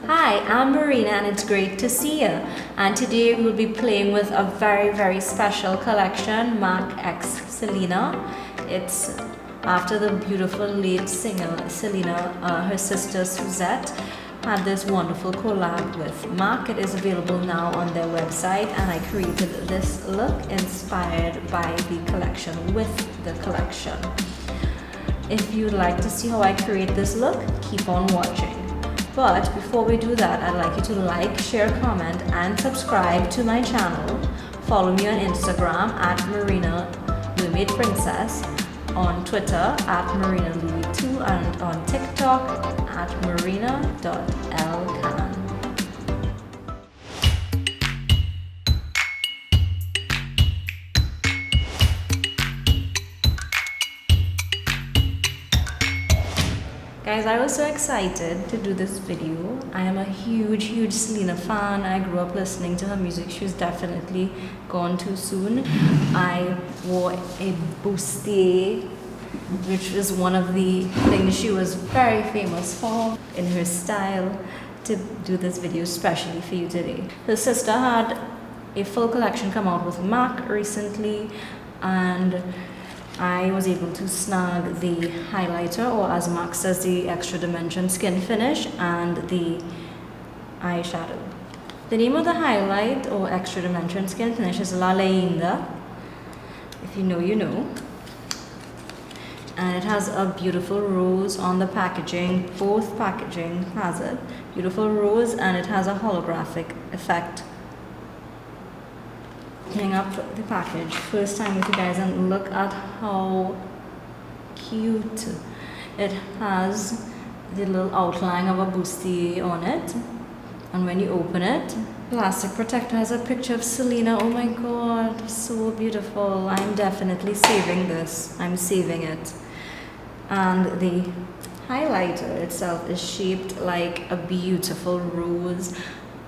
Hi, I'm Marina and it's great to see you. And today we'll be playing with a very special collection, Marc x Selena. It's after the beautiful late singer Selena, her sister Suzette had this wonderful collab with Marc. It is available now on their website and I created this look inspired by the collection with the collection. If you'd like to see how I create this look, keep on watching. But before we do that, I'd like you to like, share, comment, and subscribe to my channel. Follow me on Instagram at Marina Mermaid Princess, on Twitter at Marina Louis2, and on TikTok at marina.lcan. Guys, I was so excited to do this video. I am a huge Selena fan. I grew up listening to her music. She's definitely gone too soon. I wore a bustier, which is one of the things she was very famous for in her style, to do this video especially for you today. Her sister had a full collection come out with Marc recently, and I was able to snag the highlighter, or as Marc says, the extra dimension skin finish, and the eyeshadow. The name of the highlight or extra dimension skin finish is La Leyenda. If you know, you know. And it has a beautiful rose on the packaging. Both packaging has it. Beautiful rose, and it has a holographic effect. Opening up the package first time with you guys, and look at how cute it has. The little outline of a bustier on it, and when you open it, plastic protector has a picture of Selena. Oh my god, so beautiful. I'm definitely saving this. I'm saving it. And the highlighter itself is shaped like a beautiful rose.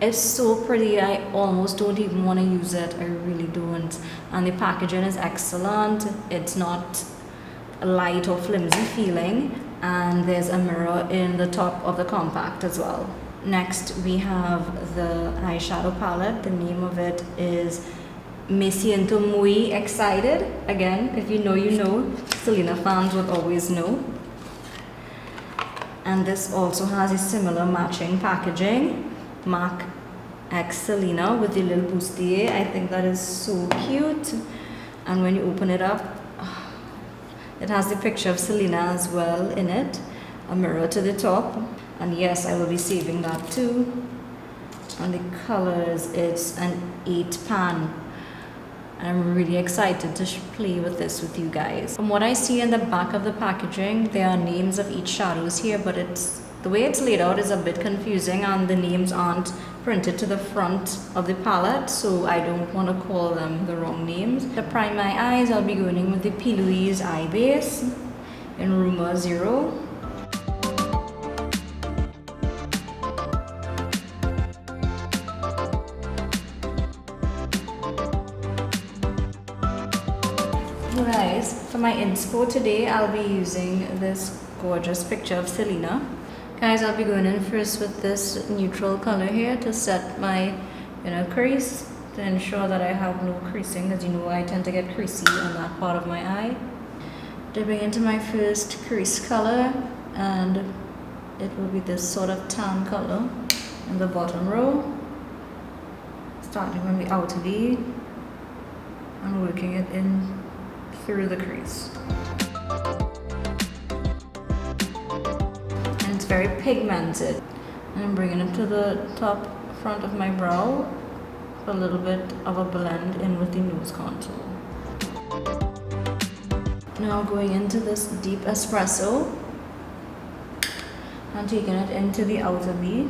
It's so pretty, I almost don't even want to use it. I really don't. And the packaging is excellent. It's not light or flimsy feeling. And there's a mirror in the top of the compact as well. Next we have the eyeshadow palette. The name of it is Me Siento Muy Excited. Again, if you know, you know. Selena fans would always know. And this also has a similar matching packaging. Marc x Selena with the little bustier. I think that is so cute. And when you open it up, it has the picture of Selena as well in it. A mirror to the top. And yes, I will be saving that too. And the colors, it's an 8 pan. I'm really excited to play with this with you guys. From what I see in the back of the packaging, there are names of each shadows here, but the way it's laid out is a bit confusing, and the names aren't printed to the front of the palette, so I don't want to call them the wrong names. To prime my eyes, I'll be going in with the P. Louise Eye Base in Rumor 0. Guys, for my inspo today, I'll be using this gorgeous picture of Selena. Guys, I'll be going in first with this neutral color here to set my crease, to ensure that I have no creasing, because you know I tend to get creasy on that part of my eye. Dipping into my first crease color, and it will be this sort of tan color in the bottom row, starting from the outer V and working it in through the crease. And it's very pigmented. And I'm bringing it to the top front of my brow for a little bit of a blend in with the nose contour. Now going into this deep espresso and taking it into the outer V.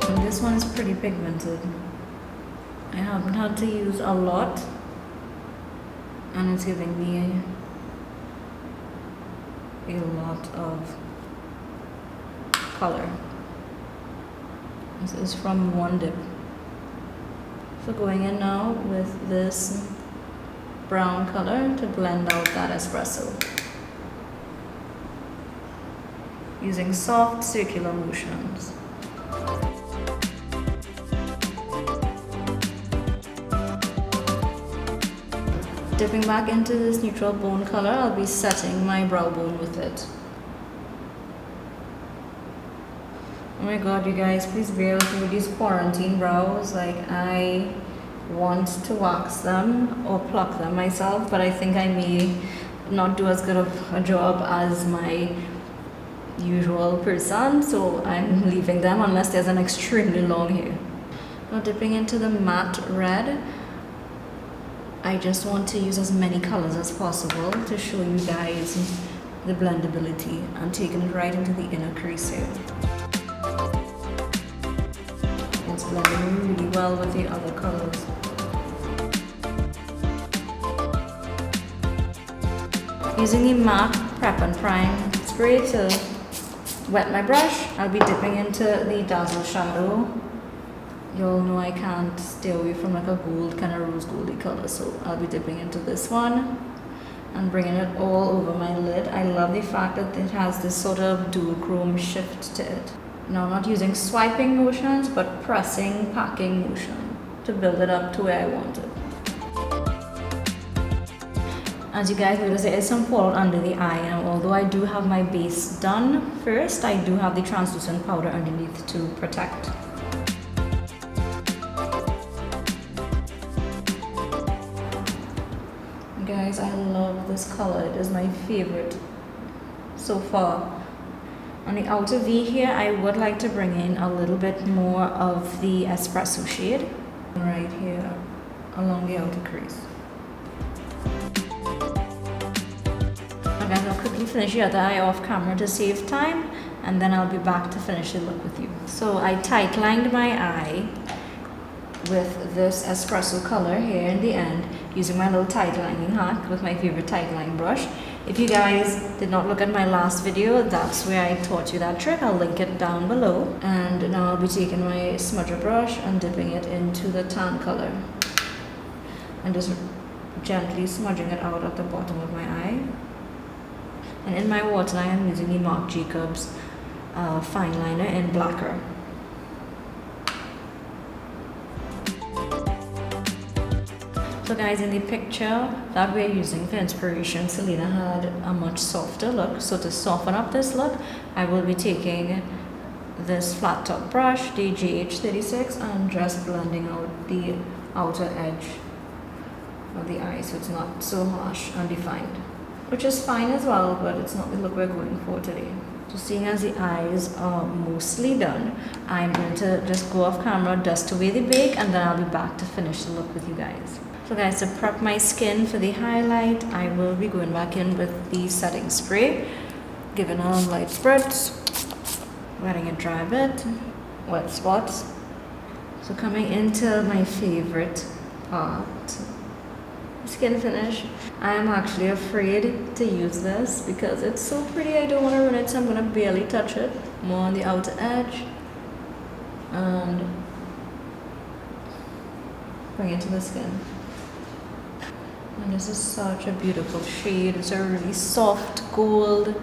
And this one is pretty pigmented. I haven't had to use a lot, and it's giving me a lot of color. This is from one dip. So going in now with this brown color to blend out that espresso. using soft circular motions. Dipping back into this neutral bone color, I'll be setting my brow bone with it. Oh my god, you guys, please bear with me with these quarantine brows. Like, I want to wax them or pluck them myself, but I think I may not do as good of a job as my usual person, so I'm leaving them unless there's an extremely long hair. Now dipping into the matte red, I just want to use as many colors as possible to show you guys the blendability and taking it right into the inner crease here. It's blending really well with the other colors. Using the MAC Prep and Prime spray to wet my brush, I'll be dipping into the Dazzle shadow. Y'all know I can't stay away from like a gold, kind of rose goldy color, so I'll be dipping into this one and bringing it all over my lid. I love the fact that it has this sort of duochrome shift to it. Now I'm not using swiping motions, but pressing, packing motion to build it up to where I want it. As you guys notice, there is some fallout under the eye, and although I do have my base done first, I do have the translucent powder underneath to protect. Guys, I love this color. It is my favorite so far. On the outer V here, I would like to bring in a little bit more of the espresso shade right here along the outer crease. Okay, I'll quickly finish the other eye off camera to save time, and then I'll be back to finish the look with you. So I tight lined my eye with this espresso color here in the end, using my little tight lining hack with my favorite tight line brush. If you guys did not look at my last video, that's where I taught you that trick. I'll link it down below. And now I'll be taking my smudger brush and dipping it into the tan color and just gently smudging it out at the bottom of my eye. And in my waterline, I'm using the Marc Jacobs Fineliner in Blacquer. So guys, in the picture that we're using for inspiration, Selena had a much softer look. So to soften up this look, I will be taking this flat top brush, the GH36, and just blending out the outer edge of the eye so it's not so harsh and defined. Which is fine as well, but it's not the look we're going for today. So seeing as the eyes are mostly done, I'm going to just go off camera, dust away the bake, and then I'll be back to finish the look with you guys. So guys, to prep my skin for the highlight, I will be going back in with the setting spray, giving a light spritz, letting it dry a bit, wet spots. So coming into my favorite part, skin finish. I am actually afraid to use this because it's so pretty. I don't want to ruin it, so I'm going to barely touch it. More on the outer edge and bring it to the skin. And this is such a beautiful shade. It's a really soft gold.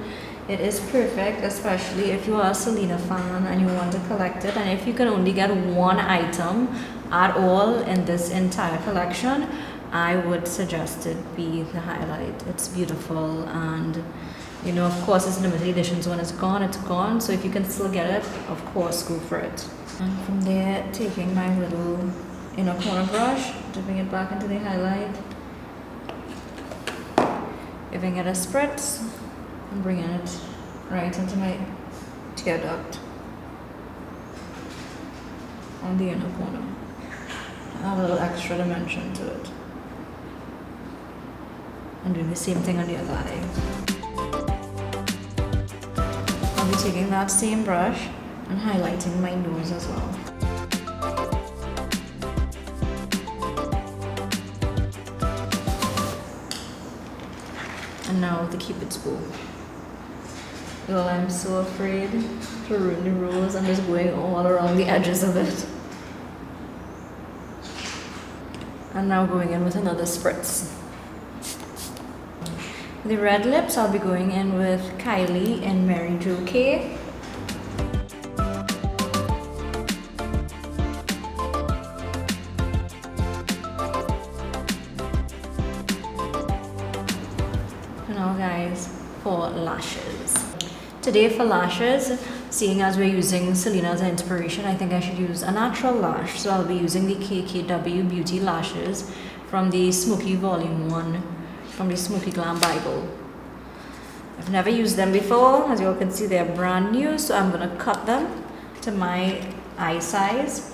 It is perfect, especially if you are a Selena fan and you want to collect it. And if you can only get one item at all in this entire collection, I would suggest it be the highlight. It's beautiful, and you know, of course, it's limited editions. When it's gone, it's gone. So if you can still get it, of course, go for it. And from there, taking my little inner corner brush, dipping it back into the highlight, giving it a spritz, and bringing it right into my tear duct on the inner corner. Add a little extra dimension to it. And doing the same thing on the other eye. I'll be taking that same brush and highlighting my nose as well. And now the Cupid's bow. Well, I'm so afraid to ruin the rose. I'm just going all around the edges of it. And now going in with another spritz. The red lips, I'll be going in with Kylie and Mary Jo K. Now guys, for lashes. Today for lashes, seeing as we're using Selena as an inspiration, I think I should use a natural lash. So I'll be using the KKW Beauty Lashes from the Smoky Volume 1 from the Smoky Glam Bible. I've never used them before. As you all can see, they're brand new. So I'm going to cut them to my eye size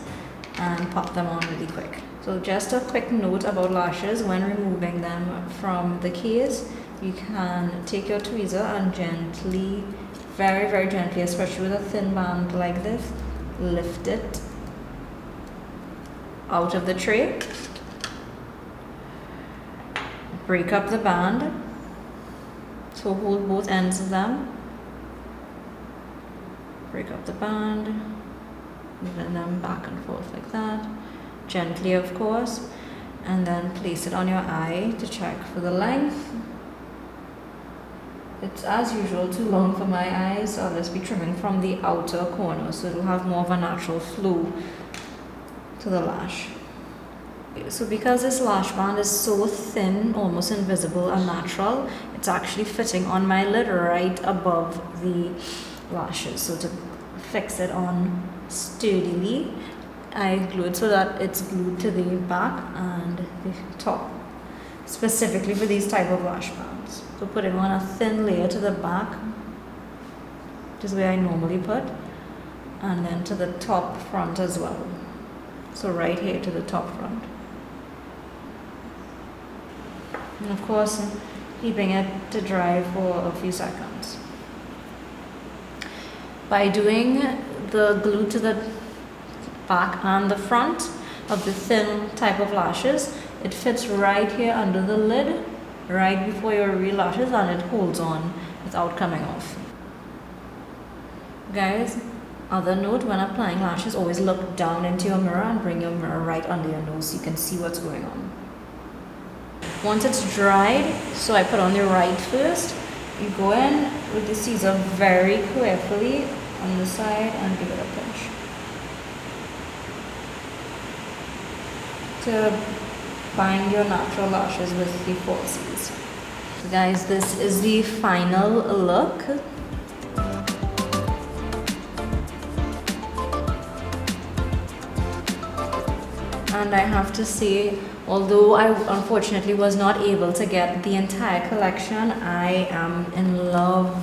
and pop them on really quick. So just a quick note about lashes: when removing them from the case, you can take your tweezer and gently, very, very gently, especially with a thin band like this, lift it out of the tray. Break up the band. So hold both ends of them. Break up the band. Moving them back and forth like that. Gently, of course. And then place it on your eye to check for the length. It's as usual too long for my eyes, so I'll just be trimming from the outer corner so it'll have more of a natural flow to the lash. So because this lash band is so thin, almost invisible and natural, it's actually fitting on my lid right above the lashes. So to fix it on sturdily, I glue it so that it's glued to the back and the top, specifically for these type of lash bands. So putting on a thin layer to the back, which is where I normally put, and then to the top front as well. So right here to the top front. And of course, keeping it to dry for a few seconds. By doing the glue to the back and the front of the thin type of lashes, it fits right here under the lid, right before your real lashes, and it holds on without coming off. Guys, other note, when applying lashes, always look down into your mirror and bring your mirror right under your nose so you can see what's going on. Once it's dried, so I put on the right first, you go in with the scissor very carefully on the side and give it a pinch to bind your natural lashes with the falsies. So guys, this is the final look. And I have to say, although I unfortunately was not able to get the entire collection, I am in love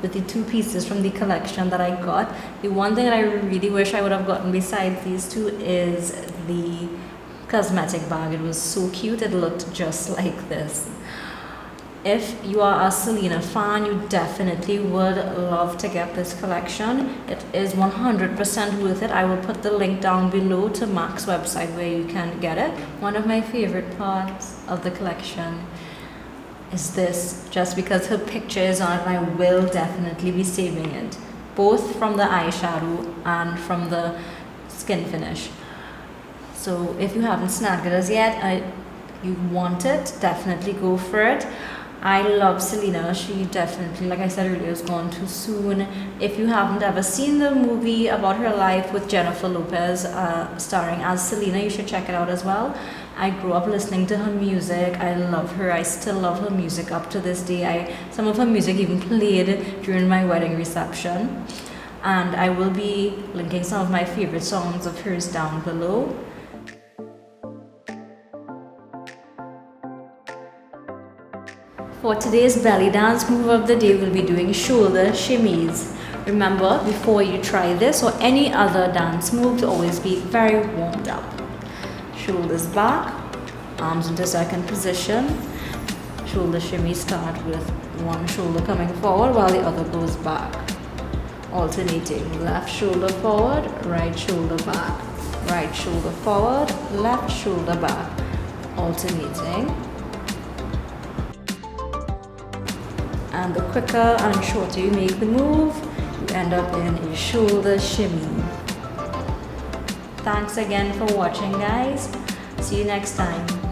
with the two pieces from the collection that I got. The one thing that I really wish I would have gotten besides these two is the cosmetic bag. It was so cute. It looked just like this. If you are a Selena fan, you definitely would love to get this collection. It is 100% worth it. I will put the link down below to Marc's website where you can get it. One of my favorite parts of the collection is this, just because her picture is on it, and I will definitely be saving it, both from the eyeshadow and from the skin finish. So if you haven't snagged it as yet, you want it, definitely go for it. I love Selena. She definitely, like I said earlier, is gone too soon. If you haven't ever seen the movie about her life with Jennifer Lopez starring as Selena, you should check it out as well. I grew up listening to her music. I love her. I still love her music up to this day. Some of her music even played during my wedding reception. And I will be linking some of my favorite songs of hers down below. For today's belly dance move of the day, we'll be doing shoulder shimmies. Remember, before you try this or any other dance move, to always be very warmed up. Shoulders back, arms into second position. Shoulder shimmy start with one shoulder coming forward while the other goes back. Alternating left shoulder forward, right shoulder back. Right shoulder forward, left shoulder back. Alternating. And the quicker and shorter you make the move, you end up in a shoulder shimmy. Thanks again for watching, guys. See you next time.